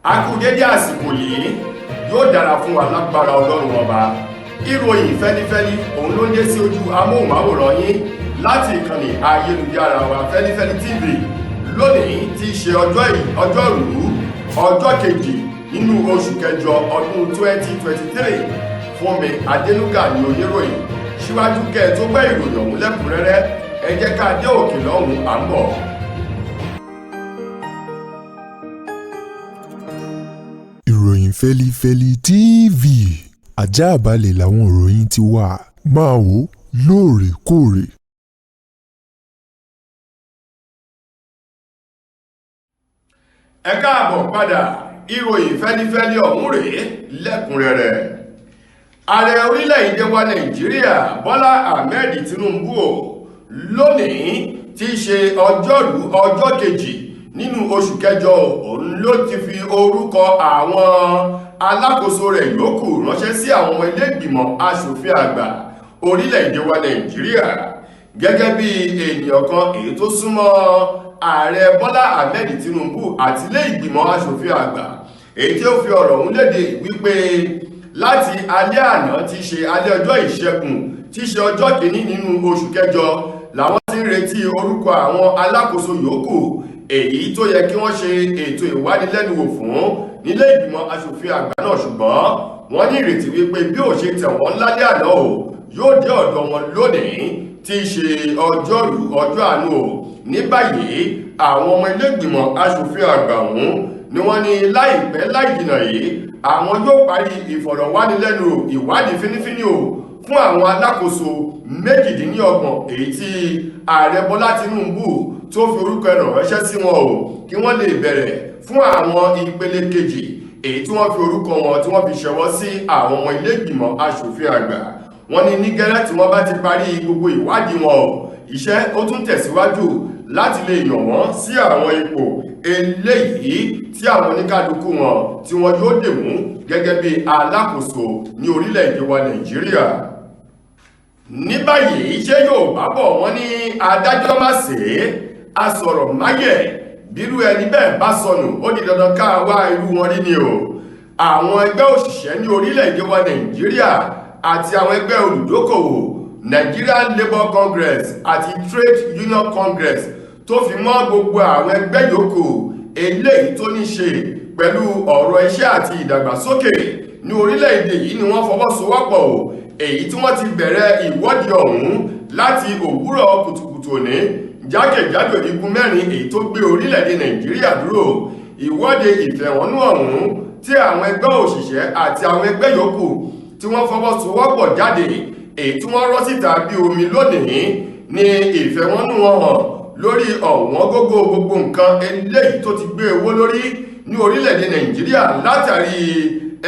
A kú dédé àsìkò yìí yóò dára fún wa lágbára Ọlọ́run ọba. Ìròyìn fẹ́lifẹ́li òun ló dé sí ojú amóhùnmáwòrán yín láti ìkànnì ayélujára wa Feli-feli TV lónìí tí í ṣe ọjọ́rú ọjọ́ kejì nínú oṣù kẹjọ ọdún 2023. Fúnmi Adénúgà ni oníròyìn. Síwájú kẹ́ tó gbọ́ ìròyìn ọ̀hún lẹ́kùnrẹ́rẹ́, ẹ jẹ́ ká dé òkè lọ́hùn à ń bọ̀. Ìròyìn Feli-feli TV, àjààbálẹ̀ làwọn ìròyìn ti wà, máa wò lóòrèkóòrè. Ẹ káàbọ̀ padà, ìròyìn fẹ́lifẹ́li ọ̀hún rèé lẹ́kùnrẹ́rẹ́. Ààrẹ orílẹ̀-èdè wa Nàìjíríà Bọ́lá Ahmed Tinubu lónìí tí í ṣe ọjọ́rú ọjọ́ kejì nínú oṣù kẹjọ òun ló ti fi orúkọ àwọn alákòóso rẹ̀ yòókù ránṣẹ́ sí àwọn ọmọ ilé ìgbìmọ̀ asòfin àgbà orílẹ̀-èdè wa Nàìjíríà gẹ́gẹ́ bí ènìyàn kan èyí tó súnmọ́ ààrẹ Bọ́lá Ahmed Tinubu àti ilé ìgbìmọ̀ asòfin àgbà, èyí tí ó fi ọ̀rọ̀ ọ̀hún léde wípé láti alẹ́ àná tí í ṣe alẹ́ ọjọ́ ìṣẹ́gun tí í ṣe ọjọ́ kìíní nínú oṣù kẹjọ làwọn ti ń retí orúkọ àwọn alákòóso yòókù èyí tó yẹ kí wọ́n ṣe ètò ìwádìílẹ́nuwò fún nílé ìgbìmọ̀ asòfin àgbà náà, ṣùgbọ́n wọ́n ní ìrètí wípé bí ó ṣe tẹ̀ wọ́n lálẹ́ àná yóò dé ọ̀dọ̀ wọn lónìí tí í ṣe ọjọ́rú ọjọ́ àánú ní báyìí àwọn ọmọ ilé ìgbìmọ̀ asòfin àgbà ọ̀hún ni wọ́n ní láìpẹ́ láìjìnà yìí àwọn yóò parí ìfọ̀rọ̀wánilẹ́nuwò ìwádìí fínífíní fún àwọn alákòóso 28 èyí tí ààrẹ Bọ́lá Tinubu tó fi orúkọ ẹ̀rọ ránṣẹ́ sí wọn kí wọ́n lè bẹ̀rẹ̀ fún àwọn ìpele kejì èyí tí wọ́n fi orúkọ wọn tí wọ́n fi ṣọwọ́ sí àwọn ọmọ ilé ìgbìmọ̀ asòfin àgbà. Wọ́n ní ní gẹ́rẹ́ tí wọ́n bá ti parí gbogbo ìwádìí wọn iṣẹ́ ó tún tẹ̀síwájú láti lè yàn wọ́n sí àwọn ipò eléyìí tí àwọn oníkálukú wọn tí wọ́n yóò dè mú gẹ́gẹ́ bí alákòóso ní orílẹ̀-èdè wa Nàìjíríà. Ní báyìí iṣẹ́ yóò bá bọ̀ wọ́n ní adájọ́ má ṣe asọ̀rọ̀ máyẹ̀ bírú ẹni bẹ́ẹ̀ bá sọnù ó di dandan ká wá irú wọn rí ni àwọn ẹgbẹ́ òṣìṣẹ́ ní orílẹ̀-èdè wa Nàìjíríà àti àwọn ẹgbẹ́ olùdókòwò Nigerian Labour Congress àti Trade Union Congress tó fi mọ́ gbogbo àwọn ẹgbẹ́ yòókù eléyìí tó ní ṣe pẹ̀lú ọ̀rọ̀ iṣẹ́ àti ìdàgbàsókè ní orílẹ̀-èdè yìí ni wọ́n fọwọ́sowọ́pọ̀ èyí tí wọ́n ti bẹ̀rẹ̀ ìwọ́de ọ̀hún láti òwúrọ̀ kùtùkùtù òní jákèjádò igun mẹ́rin èyí tó gbé orílẹ̀-èdè Nàìjíríà dúró. Ìwọ́de ìfẹ̀hónú ọ̀hún tí àwọn ẹgbẹ́ òṣìṣẹ́ àti àwọn ẹgbẹ́ yòókù tí wọ́n fọwọ́sowọ́pọ̀ jáde èyí tí wọ́n rọ́ síta bí omi lónìí ní ìfẹ̀hónú wọn hàn lórí ọ̀wọ́ngógó gbogbo nǹkan eléyìí tó ti gbé owó lórí ní orílẹ̀-èdè Nàìjíríà látàrí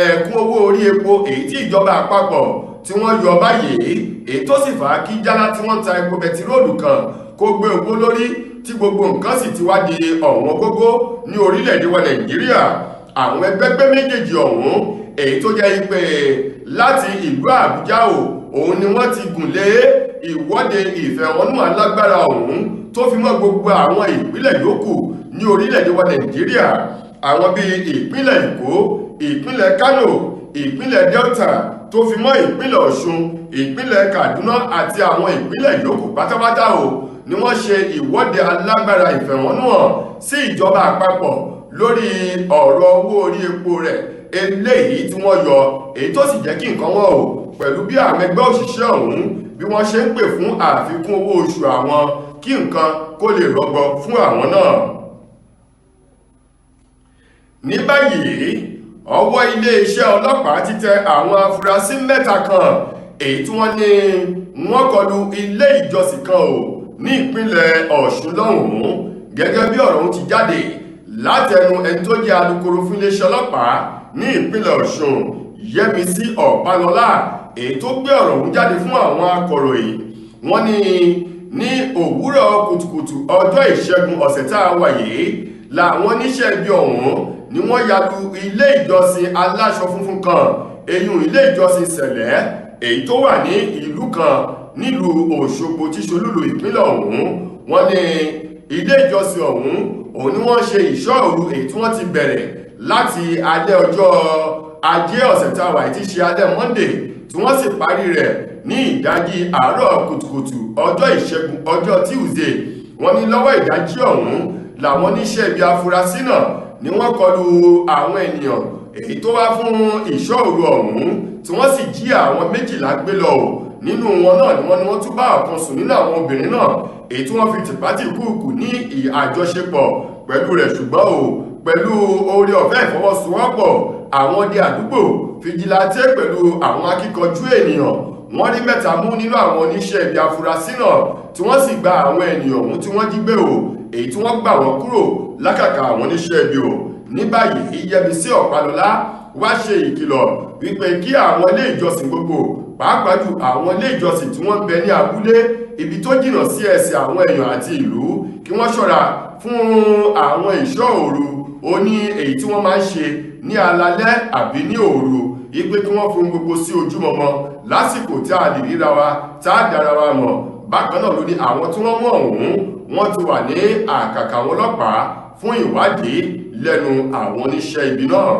ẹ̀kún owó orí epo èyí tí ìjọba àpapọ̀ tí wọ́n yọ báyìí èyí tó sì fà á kí jálá tí wọ́n ta epo bẹtiróòlù kan kó gbé owó lórí tí gbogbo nǹkan sì ti wá di ọ̀wọ́ngógó ní orílẹ̀-èdè wa Nàìjíríà. Àwọn ẹgbẹ́gbẹ́ méjèèjì ọ̀hún èyí tó jẹ́ pé láti ìlú Àbújá òun ni wọ́n ti gùn lé ìwọ́de ìfẹ̀hónú alágbára ọ̀hún tó fi mọ́ gbogbo àwọn ìpínlẹ̀ yòókù ní orílẹ̀-èdè wa Nàìjíríà. Àwọn bíi ìpínlẹ̀ Èkó, ìpínlẹ̀ Kánò, ìpínlẹ̀ Delta tó fi mọ́ ìpínlẹ̀ Ọ̀ṣun, ìpínlẹ̀ Kaduna àti àwọn ìpínlẹ̀ yòókù pátápátá ni wọ́n ṣe ìwọ́de alágbára ìfẹ̀hónú hàn sí ìjọba àpapọ̀ lórí ọ̀rọ̀ owó orí epo rẹ̀ eléyìí tí wọ́n yọ èyí tó sì jẹ́ kí nǹkan wọ́n pẹ̀lú bí àwọn ẹgbẹ́ òṣìṣẹ́ ọ̀hún bí wọ́n ṣe ń pè fún àfikún owó oṣù àwọn kí nǹkan kó lè rọgbọ fún àwọn náà. Ní báyìí ọwọ́ iléeṣẹ́ ọlọ́pàá ti tẹ àwọn afurasí 3 kan èyí tí wọ́n ní wọ́n kọlu ilé ìjọsìn kan ní ìpínlẹ̀ Ọ̀ṣun lọ́hùn-ún gẹ́gẹ́ bí ọ̀rọ̀ ọ̀hún ti jáde látẹnu ẹni tó jẹ́ alukoro fún iléeṣẹ́ ọlọ́pàá ní ìpínlẹ̀ Ọ̀ṣun Yẹ́misí Ọ̀pálọ́lá èyí tó gbé ọ̀rọ̀ ọ̀hún jáde fún àwọn akọ̀ròyìn. Wọ́n ní òwúrọ̀ kùtùkùtù ọjọ́ ìṣẹ́gun ọ̀sẹ̀ tá a wà yìí làwọn oníṣẹ́ ibi ọ̀hún ni wọ́n ya lu ilé ìjọsìn aláṣọ funfun kan èyún ilé ìjọsìn Sẹ̀lẹ̀ èyí tó wà ní ìlú kan nílùú Òṣogbo tí ṣolúlu ìpínlẹ̀ ọ̀hún. Wọ́n ní ilé ìjọsìn ọ̀hún ni wọ́n ṣe ìṣọ́ òru èyí tí wọ́n ti bẹ̀rẹ̀ láti alẹ́ ọjọ́ ajé ọ̀sẹ̀ tá a wà tí ṣe alẹ́ Monday tí wọ́n sì parí rẹ̀ ní ìdájí àárọ̀ kùtùkùtù ọjọ́ ìṣẹ́gun ọjọ́ Tuesday. Wọ́n ní lọ́wọ́ ìdájí ọ̀hún làwọn oníṣẹ́ ibi afurasí náà ni wọ́n kọlu àwọn ènìyàn èyí tó wá fún ìṣọ́ òru ọ̀hún tí wọ́n sì jí àwọn 12 gbé lọ. Nínú wọn náà ni wọ́n tún bá ọ̀kan sùn nínú àwọn obìnrin náà èyí tí wọ́n fi tìpátìkúùkù ní àjọṣepọ̀ pẹ̀lú rẹ̀, ṣùgbọ́n pẹ̀lú oore ọ̀fẹ́ ìfọwọ́sowọ́pọ̀ àwọn ọdẹ àdúgbò fìjìláńtẹ́ pẹ̀lú àwọn akíkanjú ènìyàn, wọ́n rí 3 mú nínú àwọn oníṣẹ́ ibi afurasí náà tí wọ́n sì gba àwọn ènìyàn ọ̀hún tí wọ́n jí gbé èyí tí wọ́n gbà wọ́n kúrò lákàkà àwọn oníṣẹ́ ibi ní báyìí Yẹmisí Ọ̀pálọ́lá wá ṣe ìkìlọ̀ wípé kí àwọn ilé ìjọsìn gbogbo pàápàá jù àwọn ilé ìjọsìn tí wọ́n ń bẹ ní abúlé ibi tó jìnnà sí ẹsẹ̀ àwọn èèyàn àti ìlú kí wọ́n ṣọ́ra fún àwọn ìṣọ́ òru èyí tí wọ́n máa ń ṣe ní alalẹ́ àbí ní òru, ipe kí wọ́n fún gbogbo sí ojúmọmọ lásìkò tí a lè ríra wa tá a dára wa mọ̀. Bákan náà ló ní àwọn tí wọ́n mú ọ̀hún wọ́n ti wà ní àkàkà àwọn ọlọ́pàá fún ìwádìí lẹ́nu àwọn oníṣẹ́ ibi náà.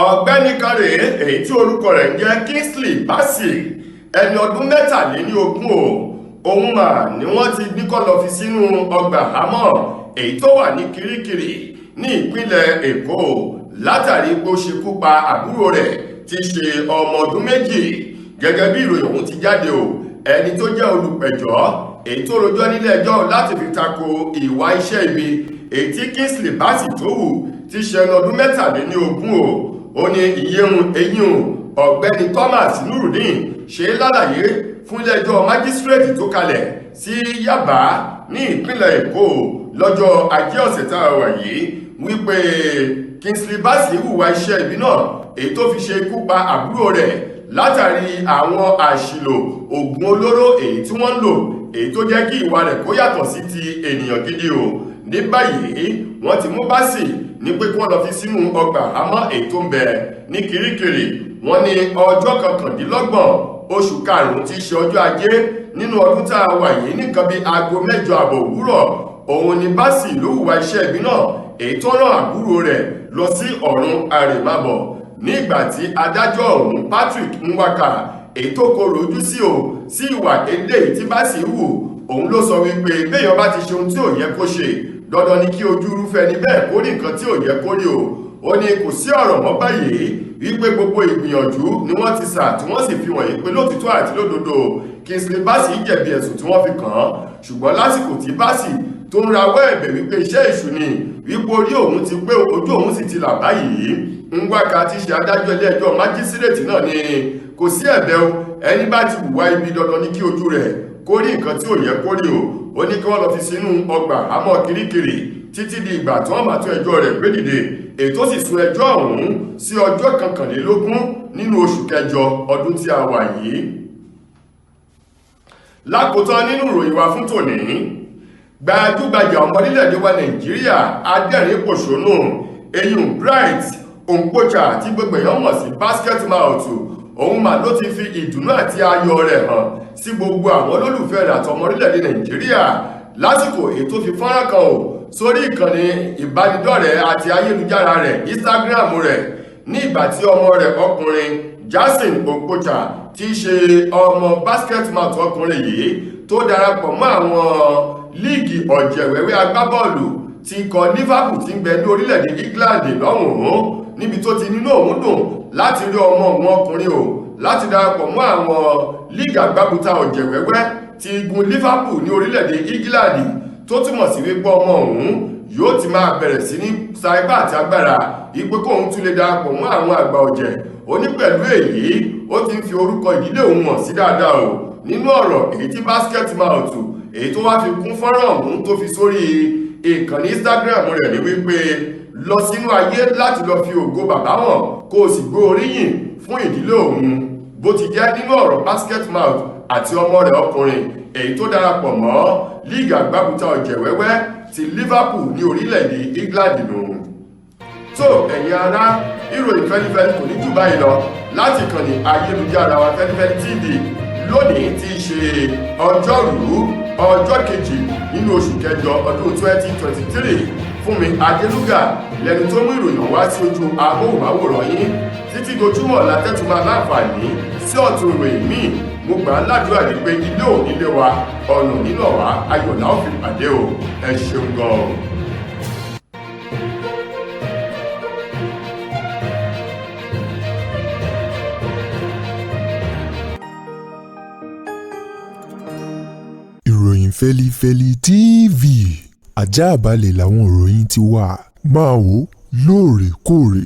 Ọ̀gbẹ́ni kan rèé èyí tí orúkọ rẹ̀ ń jẹ́ Kingsley Bassey, ẹni ọdún 23 òun mà ni wọ́n ti ní kó lọ fi sínú ọgbà àhámọ́ èyí tó wà ní Kirikiri ní ìpínlẹ̀ Èkó látàrí pé ó ṣekú pa àbúrò rẹ̀ tí í ṣe ọmọ ọdún 2. Gẹ́gẹ́ bí ìròyìn ọ̀hún ti jáde ẹni tó jẹ́ olùpẹ̀jọ́ èyí tó rojọ́ nílé ẹjọ́ láti fi tako ìwà iṣẹ́ ibi èyí tí Kingsley Bassey tó hù ti ṣe ẹni ọdún 23 ó ní eyín ọ̀gbẹ́ni Thomas Nurudeen ṣe lálàyé fún ilé-ẹjọ́ májísírèètì tó kalẹ̀ sí Yaba ní ìpínlẹ̀ Èkó lọ́jọ́ ajé ọ̀sẹ̀ tá a wà yìí wípé Kingsley Bassey hùwà iṣẹ́ ibi náà èyí tó fi ṣe ikú pa àbúrò rẹ̀ látàrí àwọn àṣìlò ògùn olóró èyí tí wọ́n ń lò èyí tó jẹ́ kí ìwà rẹ̀ kó yàtọ̀ sí ti ènìyàn gidi ní báyìí wọ́n ti mú Bassey ní pé kí wọ́n lọ fi sínú ọgbà àmọ́ èyí tó ń bẹ ní Kirikiri. Wọ́n ní ọjọ́ 29 oṣù karùn-ún tí í ṣe ọjọ́ ajé nínú ọdún tá a wà yìí nìkan bí aago 8 òwúrọ̀ òun ni Bassey ló hùwà iṣẹ́ ibi náà èyí tó rán àbúrò rẹ̀ lọ sí ọ̀run àrèmábọ̀. Ní ìgbà tí adájọ́ ọ̀hún Patrick Nwaka èyí tó korò ojú sí ìwà eléyìí tí Bassey hù, òun ló sọ wípé béèyàn bá ti ṣe ohun tí ò yẹ kó ṣe dandan ni kí ojú irúfẹ́ ni bẹ́ẹ̀ kó rí nǹkan tí ò yẹ kó rí ó ní kò sí ọ̀rọ̀ mọ́ báyìí wípé gbogbo ìgbìyànjú ni wọ́n ti sà tí wọ́n sì fi wọ̀nyí pé lótìtọ́ àti lódodo Kingsley Bassey jẹ̀bi ẹ̀sùn tí wọ́n fi kàn án, ṣùgbọ́n lásìkò tí Bassey tó ń rawọ́ ẹ̀bẹ̀ wípé iṣẹ́ èṣù ni wípé orí òun ti pé ojú òun sì ti là báyìí. Nwaka ti ṣe adájọ́ ilé-ẹjọ́ májísírèètì náà ni kò sí ẹ̀bẹ̀ ẹni bá ti hùwà ibi dandan ní kí ojú rẹ̀ kó rí nǹkan tí ò yẹ kó rí ó ní kí wọ́n lọ fi sínú ọgbà àhámọ́ Kirikiri títí di ìgbà tí wọ́n máa tún ẹjọ́ rẹ̀ gbé dìde èyí tó sì sún ẹjọ́ ọ̀hún sí ọjọ́ 21 nínú oṣù kẹjọ ọdún tí a wà yìí. Lákòótán nínú ìròyìn wa fún tòní, gbajúgbajà ọmọ orílẹ̀-èdè wa Nàìjíríà adẹ́rìn-pòṣónú eyín Bright Òǹkpocha tí gbogbo èèyàn mọ̀ sí basket mouth òun mà ló ti fi ìdùnnú àti ayọ̀ rẹ̀ hàn sí gbogbo àwọn olólùfẹ́ rẹ̀ àtọmọ orílẹ̀-èdè Nàìjíríà lásìkò ètò fi fọ́nrán kan sórí ìkànnì ìbánidọ́rẹ̀ẹ́ àti ayélujára rẹ̀ Instagram rẹ̀ ní ìgbà tí ọmọ rẹ̀ ọkùnrin Jason Òǹkpocha tí í ṣe ọmọ basket mouth ọkùnrin yìí tó darapọ̀ mọ́ àwọn líìgì ọ̀jẹ̀wẹ́wẹ́ agbábọ́ọ̀lù ti ikọ̀ Liverpool tí ń bẹ ní orílẹ̀-èdè England lọ́hùn-ún níbi tó ti nínú òun dùn láti rí ọmọ òun ọkùnrin láti darapọ̀ mọ́ àwọn líìgì agbábúta ọ̀jẹ̀wẹ́wẹ́ ti igun Liverpool ní orílẹ̀-èdè England tó túmọ̀ sí wípé ọmọ òun yóò ti máa bẹ̀rẹ̀ sí ní sa ipá àti agbára ipé kóun tún lè darapọ̀ mọ́ àwọn àgbà ọ̀jẹ̀ ó ní pẹ̀lú èyí ó ti ń fi orúkọ ìdílé òun hàn sí dáadáa nínú ọ̀rọ̀ èyí tí basket mouth èyí tó wá fi kún fọ́nrán ọ̀hún tó fi sórí ìkànnì Instagram rẹ̀ ní wípé lọ sínú ayé láti lọ fi ògo bàbá wọn kó o sì gbé oríyìn fún ìdílé òun bó ti jẹ́ nínú ọ̀rọ̀ basket mouth àti ọmọ rẹ̀ ọkùnrin èyí tó darapọ̀ mọ́ líìgì àgbábúta ọ̀jẹ̀wẹ́wẹ́ ti Liverpool ní orílẹ̀-èdè England nù. tó ẹ̀yin ará ìròyìn Feli-feli kò ní jù báyìí lọ láti kànnì ayélujára wa Feli-feli TV lónìí tí í ṣe ọjọ́rú ọjọ́ kejì nínú oṣù kẹjọ ọdún 2023 Fúnmi Adélúgà lẹni tó mú ìròyìn wá sí ojú amóhùnmáwòrán yín títí dojúmọ́ látẹ́tùmá láǹfààní sí ọ̀tún ìròyìn míì. Mo gbà á ládùúrà ní pé ilé ò nílé wa ọ̀nà nínú ọ̀wá ayọ̀ la ó fi pàdé o. Ẹ ṣeun gan-an. Ìròyìn Feli-feli TV àjààbálẹ̀ làwọn ìròyìn ti wà máa wò lóòrèkóòrè.